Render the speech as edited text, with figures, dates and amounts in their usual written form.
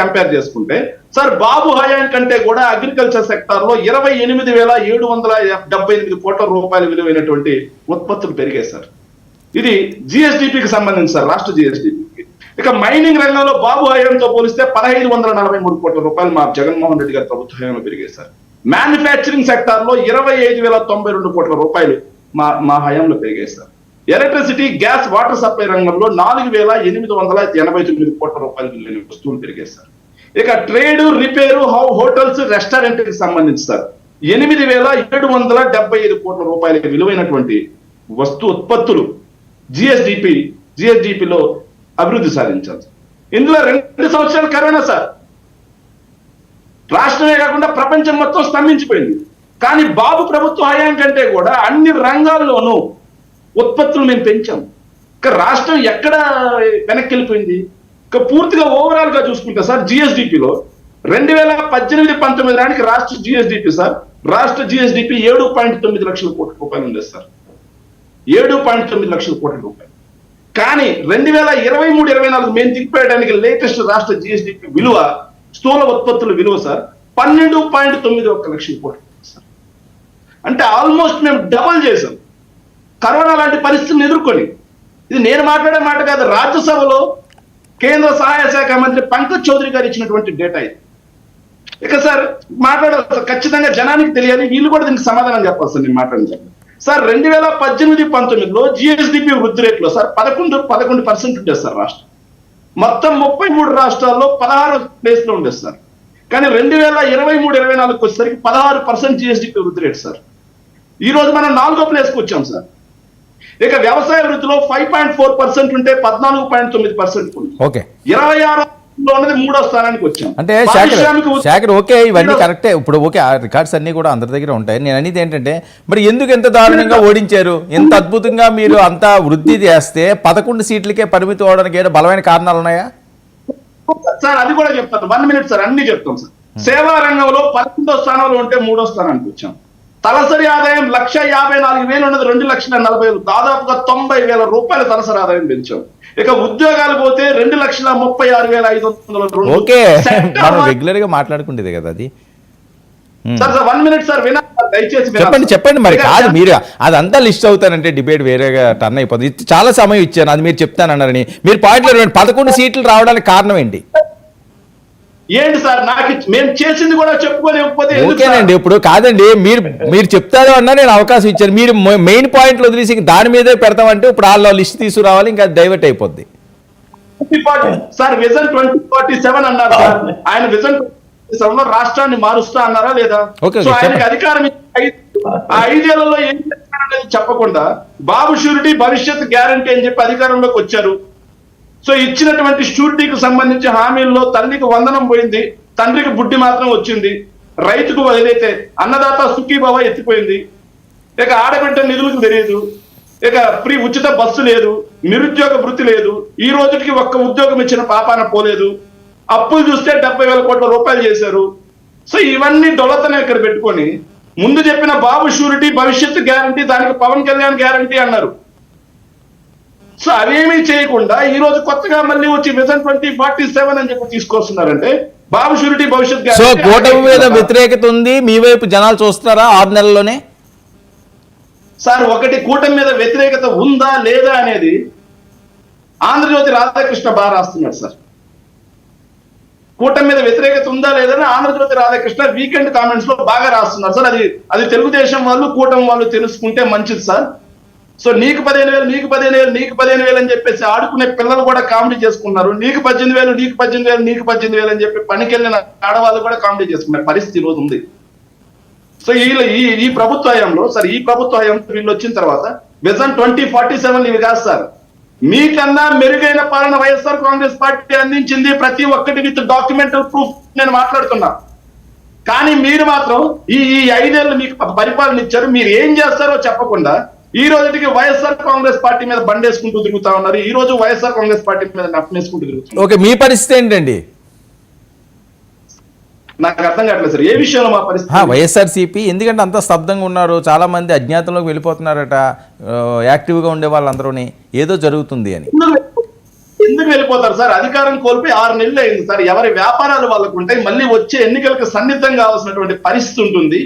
Compare చేసుకుంటే sir బాబు హయాం కంటే కూడా అగ్రికల్చర్ సెక్టార్ లో 28,778 కోట్ల రూపాయల విలువైనటువంటి ఉత్పత్తులు పెరిగాయి సార్. ఇది జిఎస్డిపికి సంబంధించి సార్, రాష్ట్ర జిఎస్డిపికి. ఇక మైనింగ్ రంగంలో బాబు హయాంతో పోలిస్తే 1,543 కోట్ల రూపాయలు మా జగన్మోహన్ రెడ్డి గారి ప్రభుత్వ హయాంలో పెరిగాయి సార్. మ్యానుఫ్యాక్చరింగ్ సెక్టార్ లో 25,092 కోట్ల రూపాయలు మా హయాంలో పెరిగాయి sir. Electricity, gas, water supply రంగంలో 4,889 కోట్ల రూపాయలు విలువైన వస్తువులు పెరిగాయి సార్. ఇక ట్రేడ్, రిపేరు, హోటల్స్, రెస్టారెంట్ కి సంబంధించి సార్ 8,775 కోట్ల రూపాయల విలువైనటువంటి ఉత్పత్తులు జిఎస్డిపిలో అభివృద్ధి సాధించాలి. ఇందులో 2 సంవత్సరాలు కరోనా సార్. రాష్ట్రమే కాకుండా ప్రపంచం మొత్తం స్తంభించిపోయింది. కానీ బాబు ప్రభుత్వ హయాం కంటే కూడా అన్ని రంగాల్లోనూ ఉత్పత్తులు మేము పెంచాం. ఇక రాష్ట్రం ఎక్కడ వెనక్కి వెళ్ళిపోయింది? ఇక పూర్తిగా ఓవరాల్ గా చూసుకుంటే సార్ జిఎస్డిపిలో 2018-19 నాటికి రాష్ట్ర జిఎస్డిపి సార్, రాష్ట్ర జిఎస్డిపి 7.9 లక్షల కోట్ల రూపాయలు ఉండేది సార్. 7.9 లక్షల కోట్ల రూపాయలు. కానీ 2023-24 మేము దిగిపోయడానికి లేటెస్ట్ రాష్ట్ర జిఎస్డిపి విలువ, స్థూల ఉత్పత్తుల విలువ సార్ 12.91 లక్షల కోట్లు సార్. అంటే ఆల్మోస్ట్ మేము డబల్ చేసాం కరోనా లాంటి పరిస్థితులను ఎదుర్కొని. ఇది నేను మాట్లాడే మాట కాదు, రాజ్యసభలో కేంద్ర సహాయ శాఖ మంత్రి పంకజ్ చౌదరి గారు ఇచ్చినటువంటి డేటా ఇది. ఇక సార్ మాట్లాడాలి, ఖచ్చితంగా జనానికి తెలియాలి, వీళ్ళు కూడా దీనికి సమాధానం చెప్పాలి సార్. నేను మాట్లాడించాను సార్. 2018-19లో జిఎస్డిపి వృద్ధి రేట్లో సార్ 11% ఉండేది సార్ రాష్ట్రం. మొత్తం 33 రాష్ట్రాల్లో 16 ప్లేస్ లో ఉండేది సార్. కానీ 2023-24 వచ్చేసరికి 16% జిఎస్డిపి వృద్ధి రేటు సార్. ఈ రోజు మనం 4వ ప్లేస్కి వచ్చాం సార్. ఇక వ్యవసాయ వృద్ధిలో 5.4% ఉంటే 14.9% ఉంది. 26 ఉన్నది 3వ స్థానానికి వచ్చాం. అంటే శాఖర్ ఓకే, ఇవన్నీ కరెక్టే. ఇప్పుడు ఓకే, ఆ రికార్డ్స్ అన్ని కూడా అందరి దగ్గర ఉంటాయి. నేను అనేది ఏంటంటే మరి ఎందుకు ఎంత దారుణంగా ఓడించారు? ఎంత అద్భుతంగా మీరు అంతా వృద్ధి చేస్తే 11 సీట్లకే పరిమితం అవడానికి ఏదో బలమైన కారణాలు ఉన్నాయా సార్? అది కూడా చెప్తాను, 1 మినిట్ సార్, అన్ని చెప్తాం సార్. సేవా రంగంలో 11వ స్థానంలో ఉంటే 3వ స్థానానికి వచ్చాం. తలసరి ఆదాయం 1,54,000 ఉన్నది 2,40,000, దాదాపుగా 90,000 రూపాయల తలసరి ఆదాయం పెంచాం. ఇక ఉద్యోగాలు పోతే 2,36,502. ఓకే, మనం రెగ్యులర్ గా మాట్లాడుకుంటేది కదా అది. సార్ 1 మినిట్ సార్, దయచేసి చెప్పండి. మరి కాదు, మీరు అదంతా లిస్ట్ అవుతానంటే డిబేట్ వేరేగా టర్న్ అయిపోతుంది. చాలా సమయం ఇచ్చాను, అది మీరు చెప్తానన్నారని. మీరు పాయింట్లో 11 సీట్లు రావడానికి కారణం ఏంటి? ఏంటి సార్, నాకు మేము చేసింది కూడా చెప్పుకోలేకపోతే ఓకేనండి. ఇప్పుడు కాదండి, మీరు చెప్తారు అన్నా నేను అవకాశం ఇచ్చాను. మీరు మెయిన్ పాయింట్లు వదిలేసి దాని మీదే పెడతామంటే ఇప్పుడు వాళ్ళ లిస్ట్ తీసుకురావాలి, ఇంకా డైవర్ట్ అయిపోద్ది సార్. విజన్ 2047 అన్నారు సార్. ఆయన విజన్ 2047లో రాష్ట్రాన్ని మారుస్తా అన్నారా లేదా? సో ఆయనకి అధికారం 5 ఏళ్లలో ఏం చేస్తారనేది చెప్పకుండా బాబు షూరిటీ భవిష్యత్ గ్యారంటీ అని చెప్పి అధికారంలోకి వచ్చారు. సో ఇచ్చినటువంటి షూరిటీకి సంబంధించి హామీల్లో తల్లికి వందనం పోయింది, తండ్రికి బుడ్డి మాత్రం వచ్చింది. రైతుకు ఏదైతే అన్నదాత సుఖీభవ ఎత్తిపోయింది. ఇక ఆడబిడ్డ నిధులకు తెలియదు. ఇక ఫ్రీ ఉచిత బస్సు లేదు, నిరుద్యోగ వృత్తి లేదు. ఈ రోజుకి ఒక్క ఉద్యోగం ఇచ్చిన పాపాన పోలేదు. అప్పులు చూస్తే 70,000 కోట్ల రూపాయలు చేశారు. సో ఇవన్నీ డొలతనే ఇక్కడ పెట్టుకొని ముందు చెప్పిన బాబు షూరిటీ భవిష్యత్తు గ్యారంటీ, దానికి పవన్ కళ్యాణ్ గ్యారంటీ అన్నారు. సో అవేమీ చేయకుండా ఈ రోజు కొత్తగా మళ్ళీ వచ్చి విజన్ 2047 అని చెప్పి తీసుకొస్తున్నారంటే బాబు షూరిటీ భవిష్యత్ గ్యారంటీ. సో కూటమి మీద వ్యతిరేకత ఉంది, మీ వైపు జనాలు చూస్తున్నారా 6 నెలల్లోనే? సార్ ఒకటి, కూటమి మీద వ్యతిరేకత ఉందా లేదా అనేది ఆంధ్రజ్యోతి రాధాకృష్ణ బాగా రాస్తున్నాడు సార్. కూటమి మీద వ్యతిరేకత ఉందా లేదని ఆంధ్రజ్యోతి రాధాకృష్ణ వీకెండ్ కామెంట్స్ లో బాగా రాస్తున్నారు సార్. అది తెలుగుదేశం వాళ్ళు, కూటమి వాళ్ళు తెలుసుకుంటే మంచిది సార్. సో నీకు 15,000, నీకు 15,000, నీకు 15,000 అని చెప్పేసి ఆడుకునే పిల్లలు కూడా కామెడీ చేసుకున్నారు. నీకు 18,000, నీకు 18,000, నీకు 18,000 అని చెప్పి పనికెళ్ళిన ఆడవాళ్ళు కూడా కామెడీ చేసుకున్నారు. పరిస్థితి ఈ రోజు ఉంది. సో ఈ ప్రభుత్వ హయాంలో సార్, ఈ ప్రభుత్వ హయాంలో వీళ్ళు వచ్చిన తర్వాత విజన్ 2047 ఇవి కాదు సార్. మీకన్నా మెరుగైన పాలన వైఎస్ఆర్ కాంగ్రెస్ పార్టీ అందించింది, ప్రతి ఒక్కటి విత్ డాక్యుమెంటల్ ప్రూఫ్ నేను మాట్లాడుతున్నా. కానీ మీరు మాత్రం ఈ 5 ఏళ్ళు మీకు పరిపాలన ఇచ్చారు, మీరు ఏం చేస్తారో చెప్పకుండా ఈ రోజుకి వైఎస్ఆర్ కాంగ్రెస్ పార్టీ మీద బండేసుకుంటూ తిరుగుతా ఉన్నారు. ఈ రోజు వైఎస్ఆర్ కాంగ్రెస్ పార్టీ మీద నప్పేసుకుంటూ తిరుగుతున్నారు. ఓకే, మీ పరిస్థితి ఏంటండి? నాకు అర్థం కావట్లేదు సార్, ఏ విషయంలో మా పరిస్థితి? వైఎస్ఆర్సీపీ ఎందుకంటే అంత స్తబ్దంగా ఉన్నారు, చాలా మంది అజ్ఞాతంలోకి వెళ్ళిపోతున్నారట, యాక్టివ్గా ఉండే వాళ్ళందరూని ఏదో జరుగుతుంది అని. ఎందుకు వెళ్ళిపోతారు సార్? అధికారం కోల్పోయి 6 నెలలు అయింది సార్. ఎవరి వ్యాపారాలు వాళ్ళకు ఉంటాయి. మళ్ళీ వచ్చే ఎన్నికలకు సన్నిద్ధం కావాల్సినటువంటి పరిస్థితి ఉంటుంది.